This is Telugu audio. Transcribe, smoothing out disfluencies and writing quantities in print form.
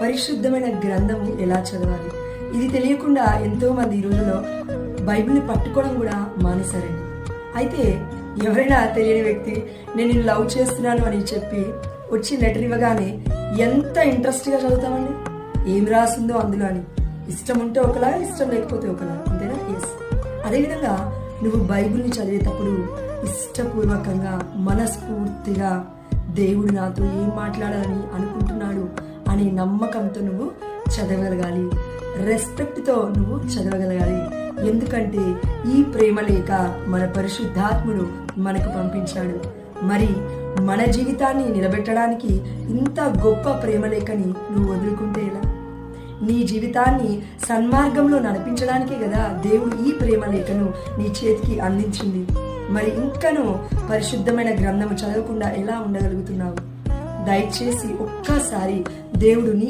పరిశుద్ధమైన గ్రంథము ఎలా చదవాలి, ఇది తెలియకుండా ఎంతో మంది ఈ రోజుల్లో బైబిల్ని పట్టుకోవడం కూడా మానేశారండి. అయితే ఎవరైనా తెలియని వ్యక్తి నేను నిన్ను లవ్ చేస్తున్నాను అని చెప్పి వచ్చి లెటర్ ఇవ్వగానే ఎంత ఇంట్రెస్ట్గా చదువుతామండి. ఏం రాసిందో అందులో అని. ఇష్టం ఉంటే ఒకలా, ఇష్టం లేకపోతే ఒకలా, అంతేనా? ఎస్. అదేవిధంగా నువ్వు బైబిల్ని చదివేటప్పుడు ఇష్టపూర్వకంగా మనస్ఫూర్తిగా దేవుడు నాతో ఏం మాట్లాడాలని అనుకుంటున్నాడు అనే నమ్మకంతో నువ్వు చదవగలగాలి. రెస్పెక్ట్తో నువ్వు చదవగలగాలి. ఎందుకంటే ఈ ప్రేమ లేఖ మన పరిశుద్ధాత్ముడు మనకు పంపించాడు. మరి మన జీవితాన్ని నిలబెట్టడానికి ఇంత గొప్ప ప్రేమ లేఖని నువ్వు వదులుకుంటే ఎలా? నీ జీవితాన్ని సన్మార్గంలో నడిపించడానికే కదా దేవుడు ఈ ప్రేమ లేఖను నీ చేతికి అందించింది. మరి ఇంకనూ పరిశుద్ధమైన గ్రంథము చదవకుండా ఎలా ఉండగలుగుతున్నావు? దయచేసి ఒక్కసారి దేవుడు నీ